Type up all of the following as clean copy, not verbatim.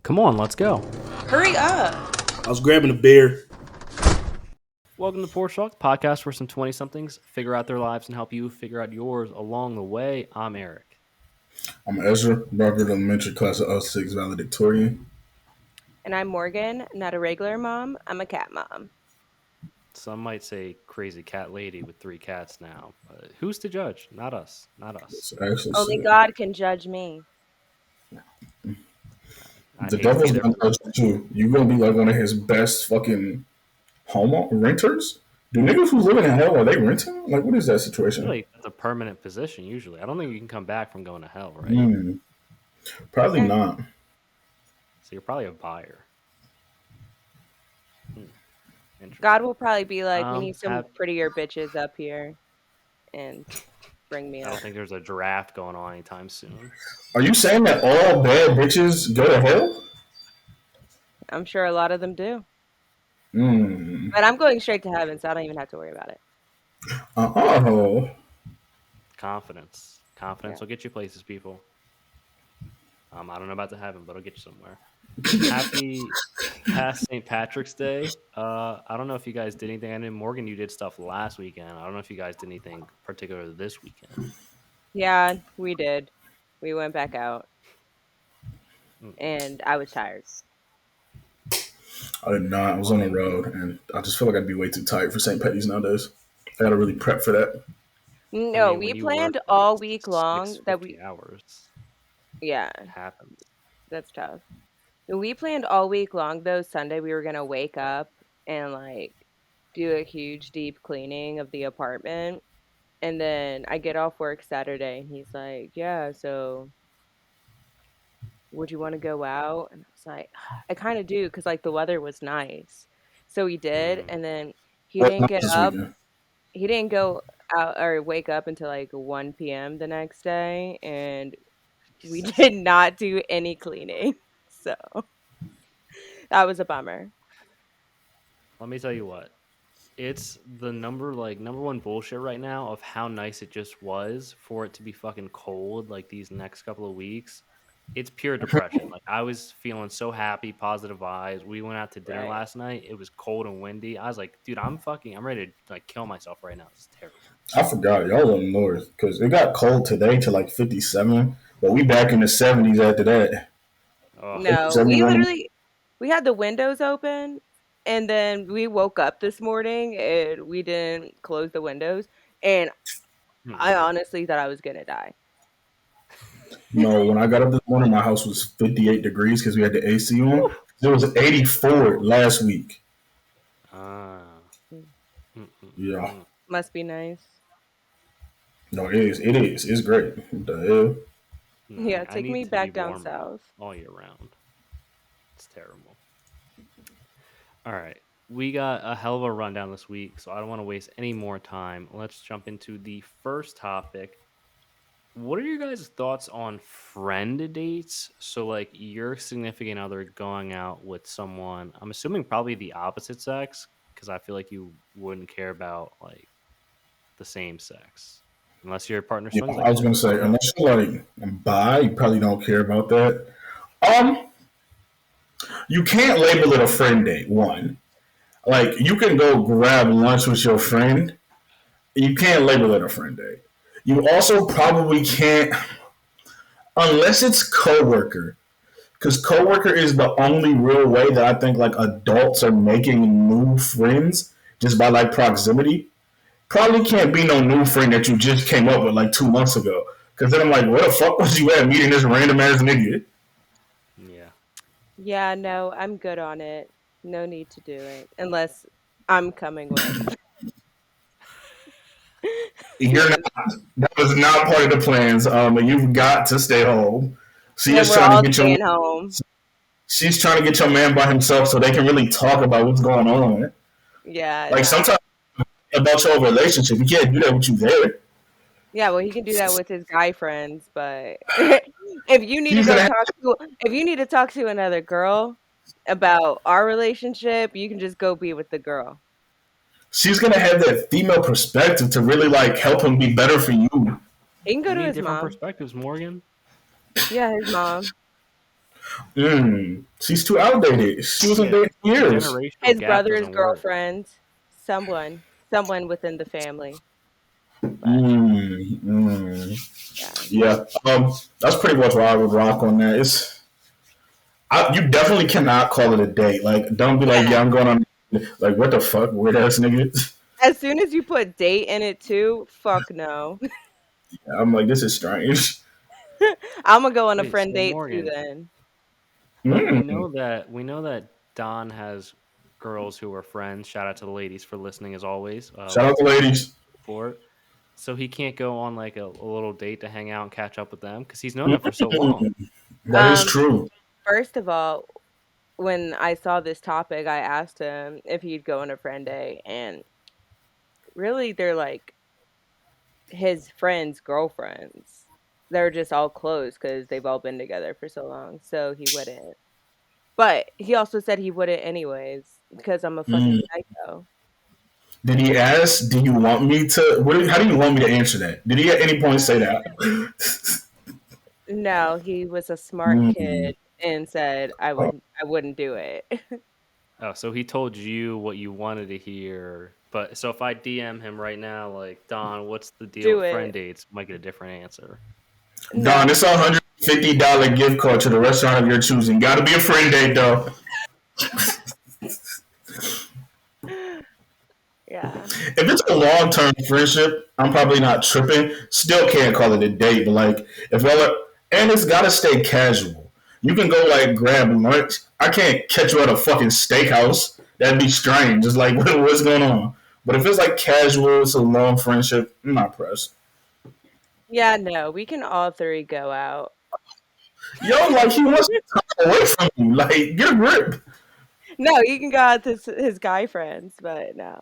Come on, let's go. Hurry up. I was grabbing a beer. Welcome to PorchTlk Podcast, where some 20-somethings figure out their lives and help you figure out yours along the way. I'm Eric. I'm Ezra, Robert Elementary Class of 06 valedictorian. And I'm Morgan, not a regular mom. I'm a cat mom. Some might say crazy cat lady with 3 cats now. Who's to judge? Not us. Not us. Only God can judge me. The devil's gonna judge you too. You're gonna be like one of his best fucking renters. Do niggas who live in hell, are they renting? Like, what is that situation? Really, it's a permanent position usually. I don't think you can come back from going to hell, right? Probably not. So you're probably a buyer. God will probably be like, we need some prettier bitches up here and bring me up. I don't think there's a draft going on anytime soon. Are you saying that all bad bitches go to hell? I'm sure a lot of them do. But I'm going straight to heaven, so I don't even have to worry about it. Confidence will get you places, people. I don't know about the heaven, but it'll get you somewhere. Happy past St. Patrick's Day. I don't know if you guys did anything. I know, Morgan, you did stuff last weekend. I don't know if you guys did anything particular this weekend. Yeah, we did. We went back out. And I was tired. I did not. I was on the road, and I just feel like I'd be way too tired for St. Patty's nowadays. I gotta really prep for that. No, we planned all week long that we hours. Yeah, it happens. That's tough. We planned all week long though. Sunday we were gonna wake up and like do a huge deep cleaning of the apartment, and then I get off work Saturday, and he's like, "Yeah, so would you want to go out?" And I was like, "I kind of do, because like the weather was nice." So we did, and then he didn't get up. He didn't go out or wake up until like 1 p.m. the next day, and we did not do any cleaning. So that was a bummer. Let me tell you what. It's the number one bullshit right now of how nice it just was for it to be fucking cold like these next couple of weeks. It's pure depression. Like, I was feeling so happy, positive vibes. We went out to dinner last night. It was cold and windy. I was like, dude, I'm ready to like kill myself right now. This is terrible. I forgot y'all up north because it got cold today to like 57, but we back in the 70s after that. No, we had the windows open, and then we woke up this morning and we didn't close the windows, and I honestly thought I was gonna die. No, when I got up this morning, my house was 58 degrees because we had the AC on. It was 84 last week. Yeah. Must be nice. No, it is. It is. It's great. What the hell? Yeah, take me back down south. All year round. It's terrible. All right. We got a hell of a rundown this week, so I don't want to waste any more time. Let's jump into the first topic. What are your guys' thoughts on friend dates? So, like, your significant other going out with someone, I'm assuming probably the opposite sex, because I feel like you wouldn't care about, like, the same sex. Unless your partner swings. I was going to say, unless you're, like, bi, you probably don't care about that. You can't label it a friend date, one. Like, you can go grab lunch with your friend. You can't label it a friend date. You also probably can't, unless it's coworker, because coworker is the only real way that I think like adults are making new friends just by like proximity. Probably can't be no new friend that you just came up with like 2 months ago. Because then I'm like, where the fuck was you at meeting this random ass nigga? Yeah. Yeah, no, I'm good on it. No need to do it unless I'm coming with. You're not. That was not part of the plans. You've got to stay home. She's trying to get home. She's trying to get your man by himself so they can really talk about what's going on. Yeah. Like sometimes about your relationship, you can't do that with you there. Yeah, well, he can do that with his guy friends, but if you need to talk to another girl about our relationship, you can just go be with the girl. She's gonna have that female perspective to really like help him be better for you. He can go to his different mom. Perspectives, Morgan. Yeah, his mom. She's too outdated. She wasn't Yeah, dating for the years. generational His gap brother's doesn't work. girlfriend, someone within the family. But Mm, mm. yeah. Yeah, that's pretty much why I would rock on that. You definitely cannot call it a date. Like, don't be like, Yeah. yeah, I'm going on. Like, what the fuck, weird ass nigga. As soon as you put date in it too, fuck no. I'm like, this is strange. I'm gonna go on a Wait, friend so date too Morgan, then. Mm. we know that Don has girls who are friends. Shout out to the ladies for listening as always. Shout We out to ladies. support. So he can't go on like a little date to hang out and catch up with them because he's known them for so long. That is Um, true. First of all, when I saw this topic, I asked him if he'd go on a friend day, and really, they're like his friends' girlfriends. They're just all close because they've all been together for so long. So he wouldn't. But he also said he wouldn't anyways because I'm a fucking Mm. psycho. Did he ask, do you want me to, how do you want me to answer that? Did he at any point say that? No, he was a smart Mm. kid and said Oh, I wouldn't do it. Oh, so he told you what you wanted to hear. But so if I DM him right now, like, Don, what's the deal Do with friend it. dates? Might get a different answer. Don, No. it's $150 gift card to the restaurant of your choosing. Gotta be a friend date, though. Yeah. If it's a long term friendship, I'm probably not tripping. Still can't call it a date, but like if y'all are, and it's gotta stay casual. You can go like grab lunch. I can't catch you at a fucking steakhouse. That'd be strange. It's like what's going on? But if it's like casual, it's a long friendship. I'm not pressed. Yeah, no, we can all three go out. Yo, like he wants time away from you. Like get a grip. No, you can go out to his guy friends, but no.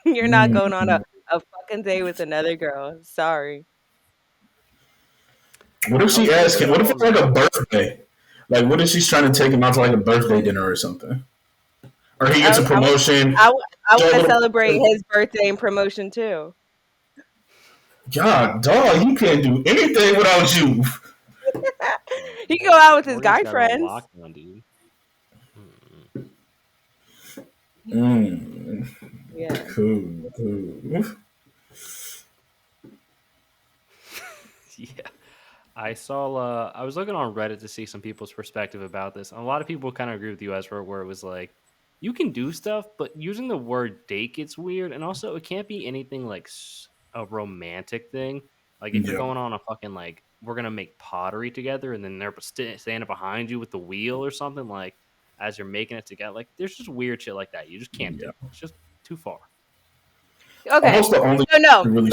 You're not going on Mm. a fucking date with another girl. Sorry. What if I was she thinking asks about him? it What if all it's like a night. birthday? Like what if she's trying to take him out to like a birthday dinner or something? Or he I gets a I would promotion. I So a wanna little, celebrate his birthday and promotion too. God, dog, he can't do anything without you. He can go out with his Morgan's guy got it on friends. lockdown, dude. Mm. Mm, Yeah. cool, cool. Yeah. I saw. I was looking on Reddit to see some people's perspective about this. And a lot of people kind of agree with you, Ezra, where it was like, you can do stuff, but using the word date gets weird, and also it can't be anything like a romantic thing. Like if you're Yeah, going on a fucking like, we're gonna make pottery together, and then they're standing behind you with the wheel or something like as you're making it together. Like there's just weird shit like that you just can't do. yeah. It's just too far. Okay. Almost the only So no, really.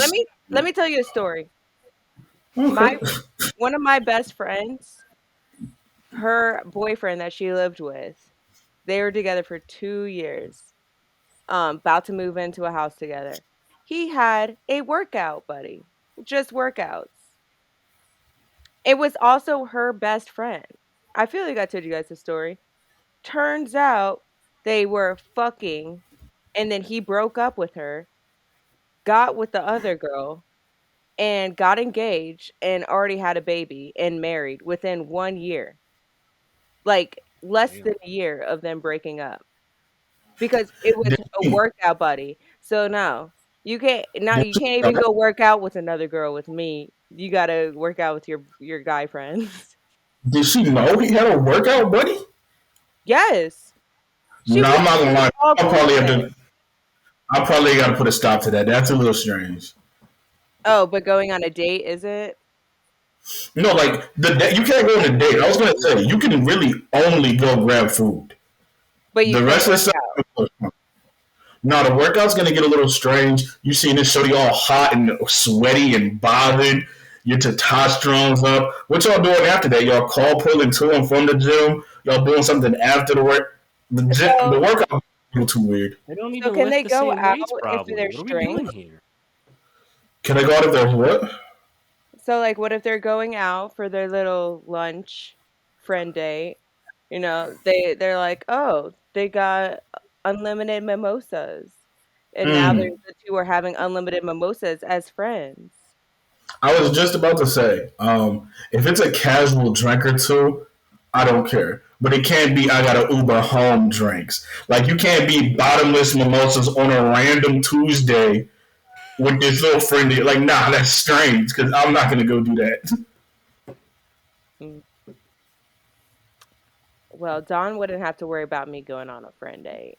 let me tell you a story. My Okay. One of my best friends, her boyfriend that she lived with, they were together for 2 years. About to move into a house together. He had a workout buddy. Just workouts. It was also her best friend. I feel like I told you guys the story. Turns out they were fucking, and then he broke up with her, got with the other girl, and got engaged and already had a baby and married within 1 year. Like less Damn. than a year of them breaking up because it was Did a she, workout buddy. So no, did you she can't know? even go work out with another girl with me. You gotta work out with your guy friends. Did she know he had a workout buddy? Yes, No, I'm not she gonna was lie. all I'll cool probably with have it. to. I'll probably got to put a stop to that. That's a little strange. Oh, but going on a date, is it? No, like you can't go on a date. I was gonna say you can really only go grab food. But you The can't rest of the work stuff. out. Now the workout's gonna get a little strange. You seeing this shorty all hot and sweaty and bothered. Your testosterone's up. What y'all doing after that? Y'all call pulling to and from the gym. Y'all doing something after the work. The So workout a little too weird. They don't so even can lift they the go same out weights, if probably. they're What are we doing straight? here? Can I go out if there's what? So like what if they're going out for their little lunch friend date? They're like, "Oh, they got unlimited mimosas." And now Mm, the two are having unlimited mimosas as friends. I was just about to say, if it's a casual drink or two, I don't care. But it can't be I gotta Uber home drinks. Like you can't be bottomless mimosas on a random Tuesday with this little friend. Like, nah, that's strange because I'm not gonna go do that. Mm. Well, Dawn wouldn't have to worry about me going on a friend date.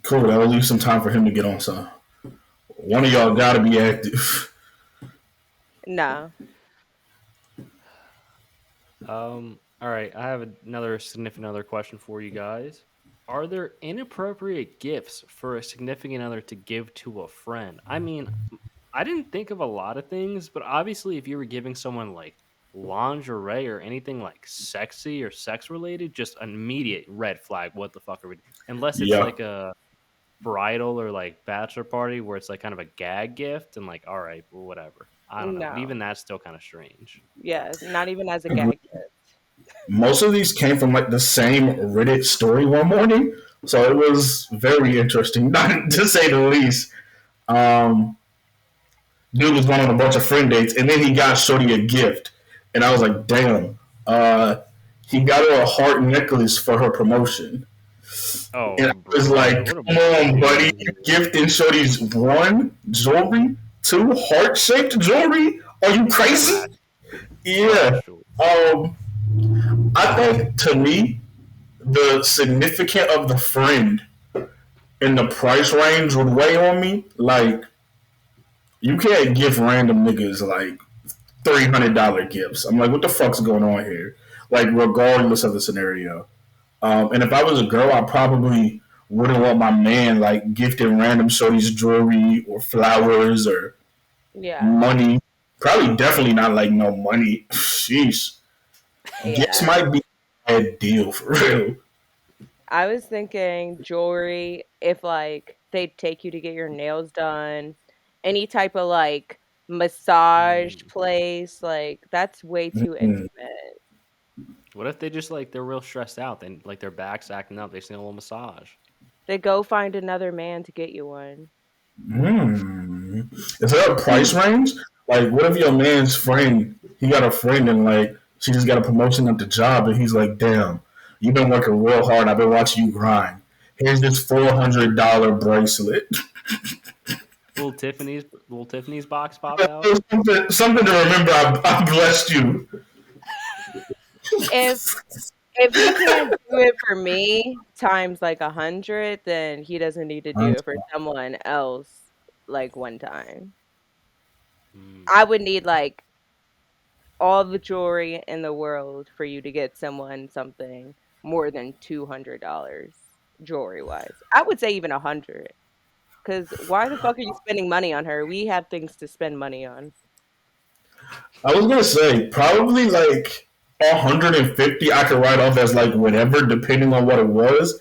Cool. That'll leave some time for him to get on some. One of y'all gotta be active. No. All right, I have another significant other question for you guys. Are there inappropriate gifts for a significant other to give to a friend? I mean, I didn't think of a lot of things, but obviously, if you were giving someone like lingerie or anything like sexy or sex related, just an immediate red flag. What the fuck are we? Unless it's Yeah. like a bridal or like bachelor party where it's like kind of a gag gift and like, all right, well, whatever. I don't know, but No. even that's still kind of strange. Yeah, not even as a gag gift. Most of these came from like the same Reddit story one morning, so it was very interesting, not to say the least. Um, Dude was going on a bunch of friend dates, and then he got Shorty a gift, and I was like, damn. Uh, he got her a heart necklace for her promotion, Oh, and I was brother, like, what a come on, buddy, bitch. you gifting Shorty's one jewelry, two heart shaped jewelry? Are you crazy? Trash, Yeah. trash jewelry. Um, I think to me, the significant of the friend in the price range would weigh on me. Like, you can't give random niggas like $300 gifts. I'm like, what the fuck's going on here? Like, regardless of the scenario. And if I was a girl, I probably wouldn't want my man like gifting random shorties jewelry or flowers or Yeah. money. Probably definitely not like no money. Sheesh. Gifts Yeah. might be a bad deal for real. I was thinking jewelry, if like they'd take you to get your nails done, any type of like massage Mm. place, like that's way too Mm-hmm. intimate. What if they just like they're real stressed out? Then like their back's acting up. They just need a little massage. They go find another man to get you one. Mm. Is there a price range? Like, what if your man's friend, he got a friend and like she just got a promotion at the job and he's like, damn, you've been working real hard. I've been watching you grind. Here's this $400 bracelet. Little Tiffany's box pop out. Something to remember. I blessed you. If he can't do it for me times like 100, then he doesn't need to do it for someone else like one time. Mm. I would need like all the jewelry in the world for you to get someone something more than $200 jewelry wise. I would say even 100. Because why the fuck are you spending money on her? We have things to spend money on. I was gonna say probably like 150. I could write off as like whatever, depending on what it was.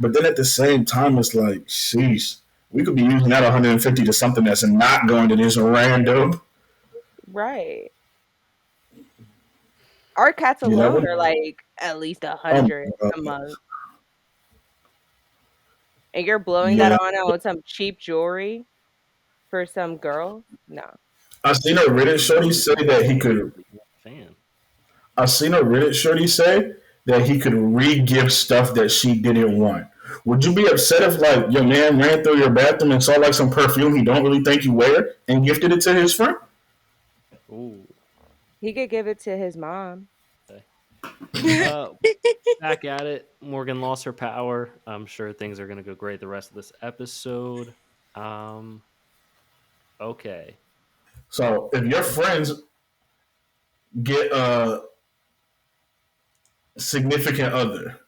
But then at the same time, it's like, sheesh, we could be using that 150 to something that's not going to this random. Right. Our cats You never alone know. are like at least a Um, hundred uh, a month. And you're blowing that yeah, on some cheap jewelry for some girl? No. I seen a Reddit shorty say that he could. Fan. I seen a Reddit shorty say that he could re-give stuff that she didn't want. Would you be upset if like your man ran through your bathroom and saw like some perfume he don't really think you wear and gifted it to his friend? Ooh. He could give it to his mom. Okay. Back at it. Morgan lost her power. I'm sure things are gonna go great the rest of this episode. Um. Okay. So if your friends get a significant other,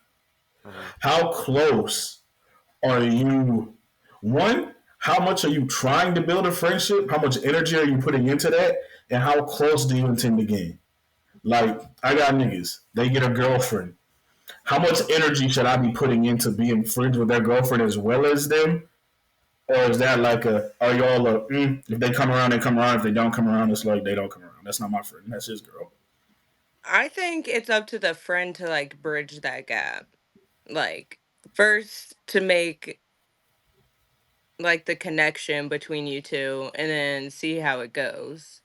Uh-huh. how close are you? One, how much are you trying to build a friendship? How much energy are you putting into that? And how close do you intend to gain? Like, I got niggas, they get a girlfriend. How much energy should I be putting into being friends with their girlfriend as well as them? Or is that like are y'all if they come around, they come around. If they don't come around, it's like they don't come around. That's not my friend. That's his girl. I think it's up to the friend to like bridge that gap. Like first to make like the connection between you two and then see how it goes.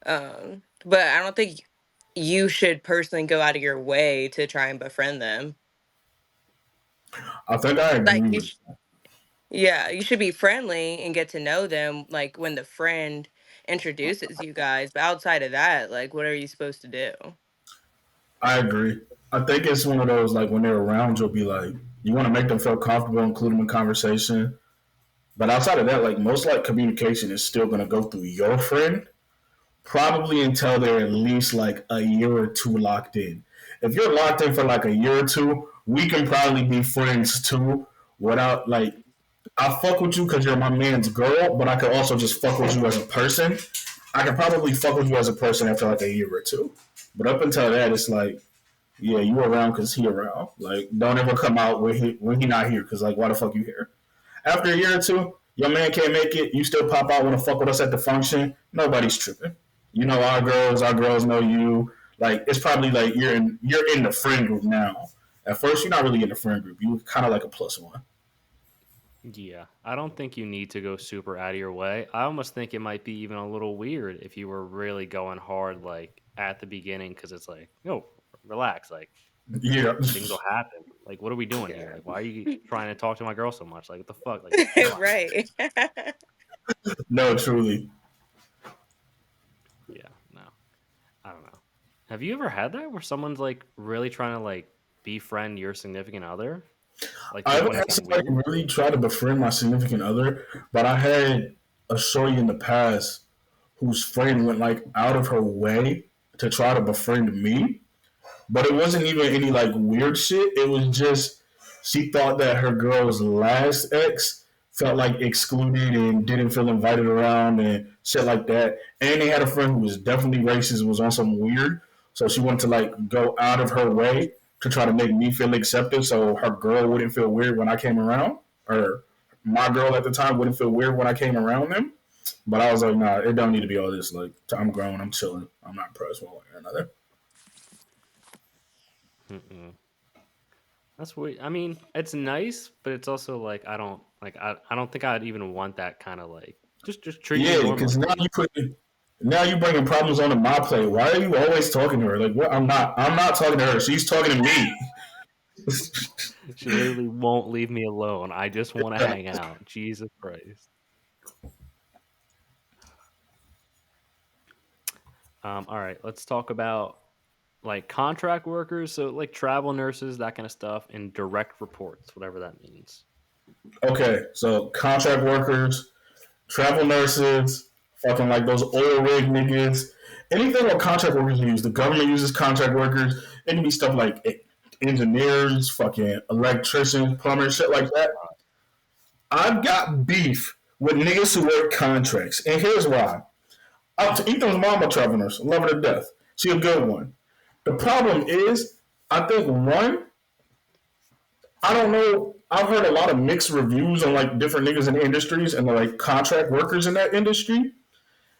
But I don't think you should personally go out of your way to try and befriend them. I think I Like agree you with. yeah, you should be friendly and get to know them like when the friend introduces you guys, but outside of that, like what are you supposed to do? I agree. I think it's one of those like when they're around, you'll be like, you want to make them feel comfortable, include them in conversation. But outside of that, like most like communication is still gonna go through your friend, probably until they're at least like a year or two locked in. If you're locked in for like a year or two, we can probably be friends too. Without like, I fuck with you because you're my man's girl, but I could also just fuck with you as a person. I could probably fuck with you as a person after like a year or two. But up until that, it's like, yeah, you around because he around. Like, don't ever come out when he not here because like, why the fuck you here? After a year or two, your man can't make it. You still pop out, want to fuck with us at the function. Nobody's tripping. You know our girls know you. Like it's probably like you're in the friend group now. At first, you're not really in the friend group. You kind of like a plus one. Yeah, I don't think you need to go super out of your way. I almost think it might be even a little weird if you were really going hard like at the beginning because it's like, yo, relax, like Yeah, things will happen. Like, what are we doing here? Yeah. Like, why are you trying to talk to my girl so much? Like, what the fuck? Like, relax. Right. no, truly. Yeah, no, I don't know. Have you ever had that where someone's like really trying to like befriend your significant other, like I to the haven't point had of being somebody weird? really try to befriend my significant other, but I had a shorty in the past whose friend went like out of her way to try to befriend me. But it wasn't even any like weird shit. It was just she thought that her girl's last ex felt like excluded and didn't feel invited around and shit like that. And they had a friend who was definitely racist and was on some weird. So she wanted to like go out of her way to try to make me feel accepted so her girl wouldn't feel weird when I came around. Or my girl at the time wouldn't feel weird when I came around them. But I was like, nah, it don't need to be all this. Like, I'm grown, I'm chilling, I'm not impressed one way or another. Mm-mm. That's weird. I mean, it's nice, but it's also like I don't think I'd even want that kind of like just treat me Yeah, normally, because please. now you bringing problems onto my plate. Why are you always talking to her? Like, what? I'm not talking to her. She's talking to me. She literally won't leave me alone. I just want to hang out. Jesus Christ. All right, let's talk about like contract workers, so like travel nurses, that kind of stuff, and direct reports, whatever that means. Okay, so contract workers, travel nurses, fucking like those oil rig niggas, anything what contract workers use. The government uses contract workers. It can be stuff like engineers, fucking electricians, plumbers, shit like that. I've got beef with niggas who work contracts, and here's why. Ethan's mom a travel nurse, love her to death. She a good one. The problem is, I think one, I don't know. I've heard a lot of mixed reviews on like different niggas in the industries and like contract workers in that industry.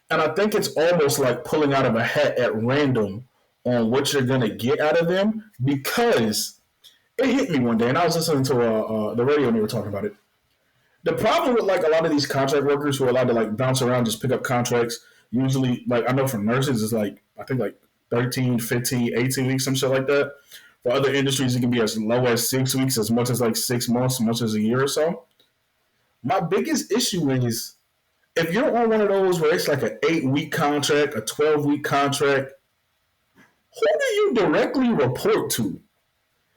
And I think it's almost like pulling out of a hat at random on what you're gonna get out of them because it hit me one day and I was listening to the radio and they were talking about it. The problem with like a lot of these contract workers who are allowed to like bounce around, just pick up contracts, usually like I know for nurses it's like I think like 13, 15, 18 weeks, some shit like that. For other industries, it can be as low as 6 weeks, as much as like 6 months, as much as a year or so. My biggest issue is if you're on one of those where it's like an 8 week contract, a 12 week contract, who do you directly report to?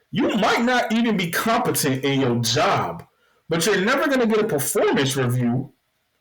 You might not even be competent in your job, but you're never going to get a performance review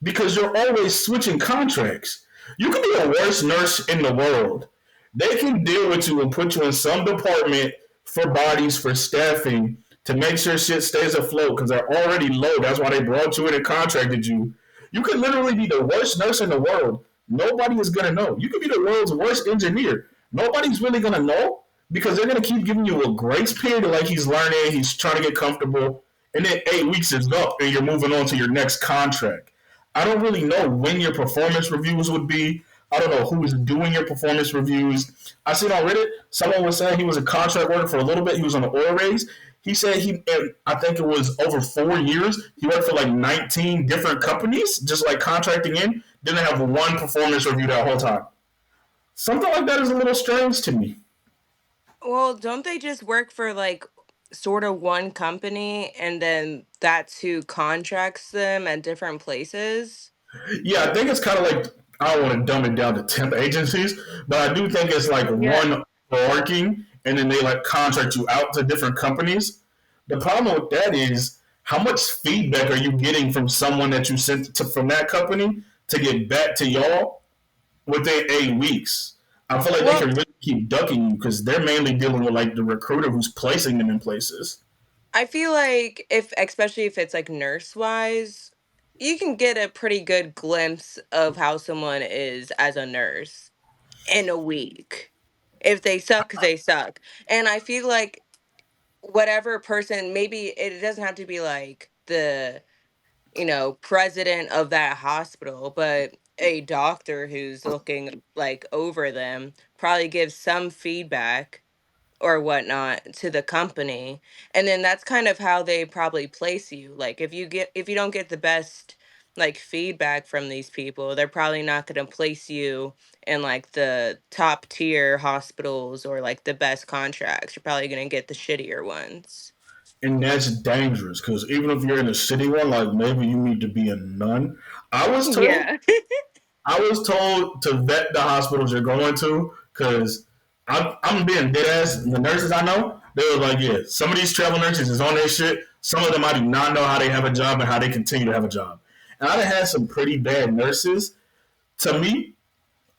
because you're always switching contracts. You can be the worst nurse in the world. They can deal with you and put you in some department for bodies, for staffing, to make sure shit stays afloat because they're already low. That's why they brought you in and contracted you. You could literally be the worst nurse in the world. Nobody is going to know. You could be the world's worst engineer. Nobody's really going to know because they're going to keep giving you a grace period like he's learning, he's trying to get comfortable, and then 8 weeks is up and you're moving on to your next contract. I don't really know when your performance reviews would be. I don't know who's doing your performance reviews. I seen on Reddit, someone was saying he was a contract worker for a little bit. He was on the oil rigs. He said I think it was over 4 years, he worked for like 19 different companies, just like contracting in, didn't have one performance review that whole time. Something like that is a little strange to me. Well, don't they just work for like sort of one company and then that's who contracts them at different places? Yeah, I think it's kind of like, I don't want to dumb it down to temp agencies, but I do think it's like Yeah. one working and then they like contract you out to different companies. The problem with that is how much feedback are you getting from someone that you sent to from that company to get back to y'all within 8 weeks? I feel like they Well, can really keep ducking you because they're mainly dealing with like the recruiter who's placing them in places. I feel like if especially if it's like nurse wise, you can get a pretty good glimpse of how someone is as a nurse in a week. If they suck, they suck. And I feel like whatever person, maybe it doesn't have to be like the, president of that hospital, but a doctor who's looking like over them probably gives some feedback or whatnot to the company, and then that's kind of how they probably place you. Like if you don't get the best like feedback from these people, they're probably not going to place you in like the top tier hospitals or like the best contracts. You're probably going to get the shittier ones. And that's dangerous because even if you're in a shitty one, like maybe you need to be a nun. I was told Yeah. I was told to vet the hospitals you're going to because I'm being dead ass. The nurses I know, they were like, yeah, some of these travel nurses is on their shit. Some of them I do not know how they have a job and how they continue to have a job. And I've had some pretty bad nurses. To me,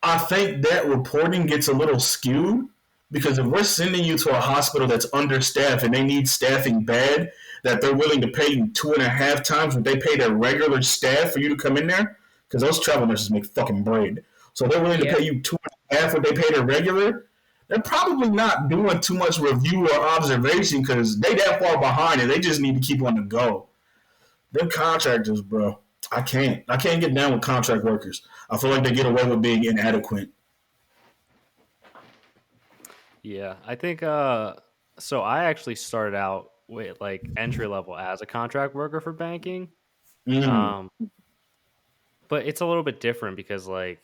I think that reporting gets a little skewed because if we're sending you to a hospital that's understaffed and they need staffing bad, that they're willing to pay you 2.5 times what they pay their regular staff for you to come in there, because those travel nurses make fucking bread. So they're willing to Yeah. pay you 2.5 what they pay their regular. They're probably not doing too much review or observation because they that far behind and they just need to keep on the go. Them contractors, bro. I can't get down with contract workers. I feel like they get away with being inadequate. Yeah, I think so I actually started out with like entry level as a contract worker for banking. Mm. Um but it's a little bit different because like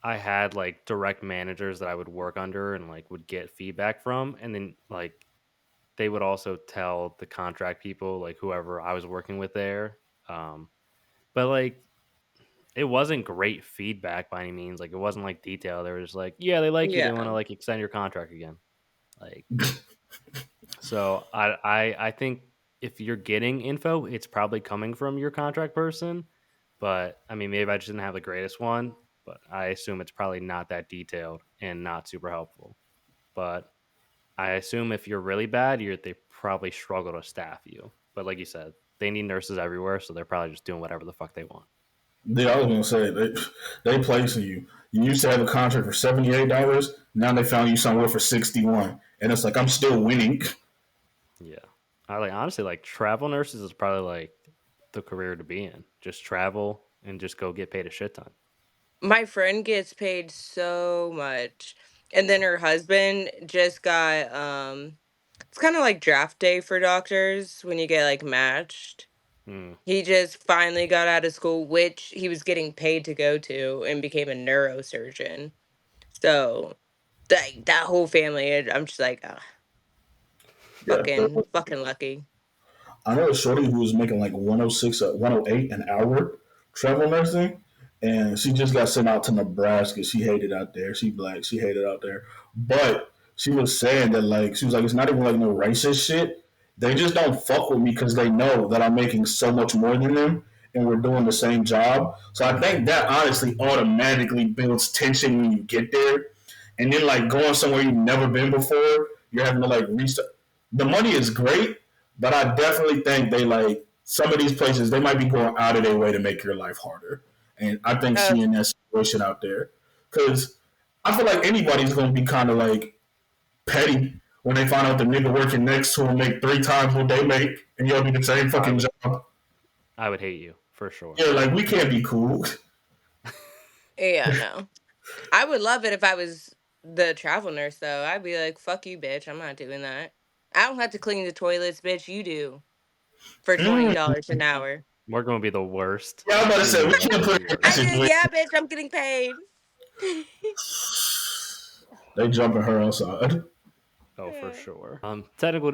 I had like direct managers that I would work under and like would get feedback from, and then like they would also tell the contract people, like whoever I was working with there. Um but like it wasn't great feedback by any means. Like it wasn't like detailed. They were just like, yeah, they like you, they want Yeah. to like extend your contract again. Like, so I think if you're getting info, it's probably coming from your contract person. But I mean, maybe I just didn't have the greatest one. But I assume it's probably not that detailed and not super helpful. But I assume if you're really bad, they probably struggle to staff you. But like you said, they need nurses everywhere, so they're probably just doing whatever the fuck they want. Yeah, I was gonna say they placing you. You used to have a contract for $78. Now they found you somewhere for 61, and it's like I'm still winning. Yeah, I like honestly like travel nurses is probably like the career to be in. Just travel and just go get paid a shit ton. My friend gets paid so much. And then her husband just got it's kind of like draft day for doctors when you get like matched. Hmm. He just finally got out of school, which he was getting paid to go to, and became a neurosurgeon. So that whole family, I'm just like, Yeah, fucking lucky. I know a shorty who was making like 106, 108 an hour travel nursing, and she just got sent out to Nebraska. She hated out there. She black. She hated out there, but she was saying that like she was like it's not even like no racist shit. They just don't fuck with me because they know that I'm making so much more than them, and we're doing the same job. So I think that honestly automatically builds tension when you get there, and then like going somewhere you've never been before, you're having to like restart. The money is great, but I definitely think they like some of these places they might be going out of their way to make your life harder. And I think Uh, she in that situation out there because I feel like anybody's going to be kind of like petty when they find out the nigga working next to them make 3 times what they make, and you'll do the same I fucking would job. I would hate you for sure. Yeah, like we can't be cool. yeah, no. I would love it if I was the travel nurse, though. I'd be like, fuck you, bitch. I'm not doing that. I don't have to clean the toilets, bitch. You do for Mm. $20 an hour. We're going to be the worst. Yeah, I'm about to We say need we one can't for put you. I that do, situation. yeah, bitch. I'm getting paid. They jumping her outside. Oh, for sure. Technical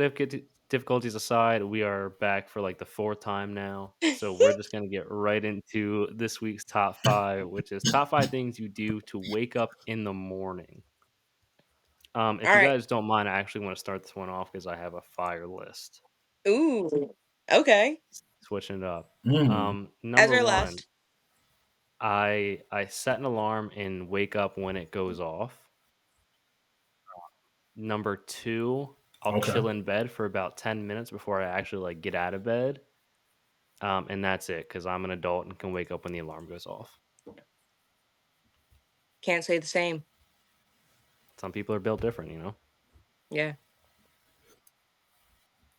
difficulties aside, we are back for like the fourth time now. So we're just gonna get right into this week's top five, which is top five things you do to wake up in the morning. If All you right. guys don't mind, I actually want to start this one off because I have a fire list. Ooh. Okay. Switching it up. Number Ezra one, last. I set an alarm and wake up when it goes off. Number two, I'll Okay. chill in bed for about 10 minutes before I actually like get out of bed. And that's it because I'm an adult and can wake up when the alarm goes off. Can't say the same. Some people are built different, you know. Yeah.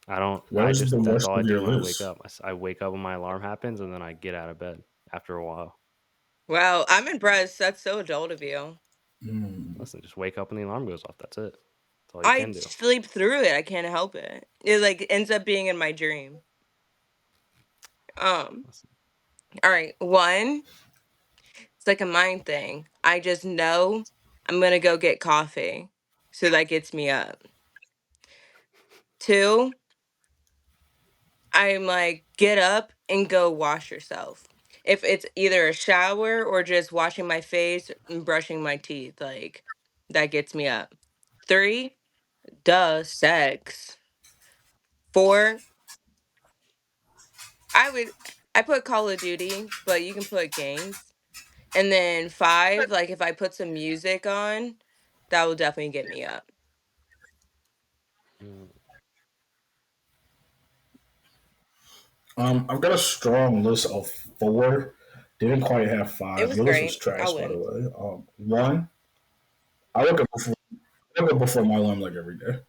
I don't. Where's the That's rest all I of do your when I wake list? up. I wake up when my alarm happens, and then I get out of bed after a while. Wow, I'm impressed. That's so adult of you. Listen, just wake up when the alarm goes off. That's it. That's all you I can do. sleep through it. I can't help it. It like ends up being in my dream. Listen. All right. One, it's like a mind thing. I just know I'm gonna go get coffee. So that gets me up. Two, I'm like, get up and go wash yourself. If it's either a shower or just washing my face and brushing my teeth, like that gets me up. Three, duh, sex. Four, I put Call of Duty, but you can put games. And then five, like if I put some music on, that will definitely get me up. Mm. I've got a strong list of four. Didn't quite have It five. was Your list was great. trash, I'll by the win. way. One, I wake up before my alarm like every day.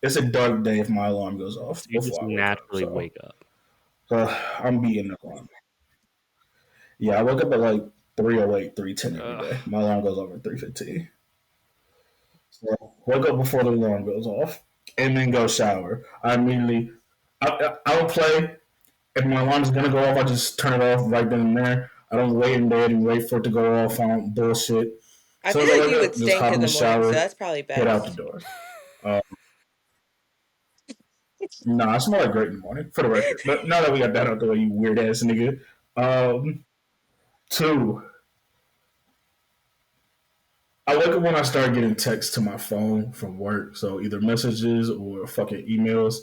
It's a dark day if my alarm goes off So you just before I wake up. naturally wake up. I'm beating the alarm. Yeah, I wake up at like 3:08, 3:10 every Ugh. day. My alarm goes off at 3:15. So wake up before the alarm goes off, and then go shower. I don't play. If my alarm is gonna go off, I just turn it off right then and there. I don't wait in bed and wait for it to go off. I don't bullshit. I As soon feel as I like wake you would up, just stink hop in in the the morning, so shower, that's probably head out the best. door. Uh, nah, I smell like great in the morning, for the record. But now that we got that out the way, you weird ass nigga. Um, Two, I wake up when I start getting texts to my phone from work. So either messages or fucking emails.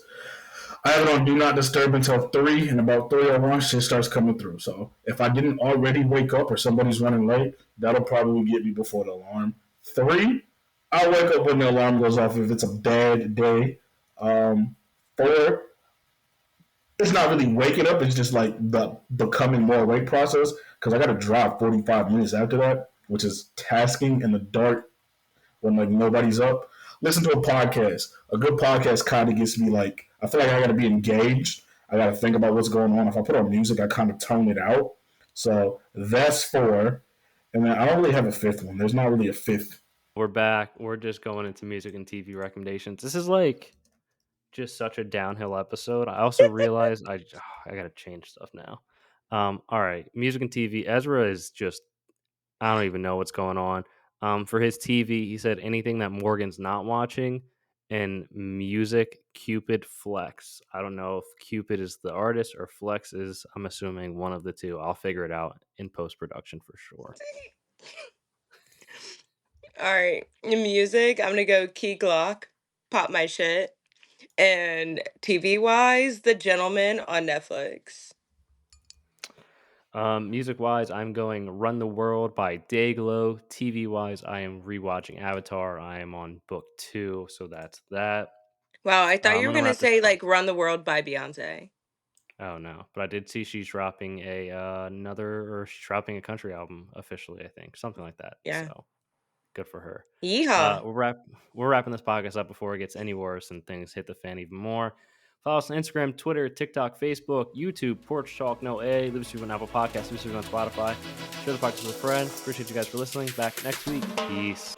I have it on Do Not Disturb until 3, and about 3:01, shit starts coming through. So if I didn't already wake up or somebody's running late, that'll probably get me before the alarm. 3, I'll wake up when the alarm goes off if it's a bad day. 4, it's not really waking up, it's just like the becoming more awake process because I got to drive 45 minutes after that, which is tasking in the dark when like nobody's up. Listen to a podcast. A good podcast kind of gets me like I feel like I got to be engaged. I got to think about what's going on. If I put on music, I kind of tone it out. So that's 4. And then I don't really have a fifth one. There's not really a fifth. We're back. We're just going into music and TV recommendations. This is like just such a downhill episode. I also realized I gotta change stuff now. All right, music and TV. Ezra is just I don't even know what's going on. For his TV, he said anything that Morgan's not watching, and music, Cupid Flex. I don't know if Cupid is the artist or Flex is. I'm assuming one of the two. I'll figure it out in post production for sure. All right. In music, I'm gonna go Key Glock, Pop My Shit. And TV wise, The Gentleman on Netflix. Music wise, I'm going Run the World by Dayglow. TV wise, I am rewatching Avatar. I am on book 2, so that's that. Wow, I thought I'm you were gonna gonna wrap this say up. like Run the World by Beyonce. Oh no, but I did see she's dropping she's dropping a country album officially. I think something like that. Yeah. So good for her. Yeehaw. We're wrapping this podcast up before it gets any worse and things hit the fan even more. Follow us on Instagram, Twitter, TikTok, Facebook, YouTube, Porch Talk, No A, leave us a review on Apple Podcasts, leave us a review on Spotify. Share the podcast with a friend. Appreciate you guys for listening. Back next week. Peace.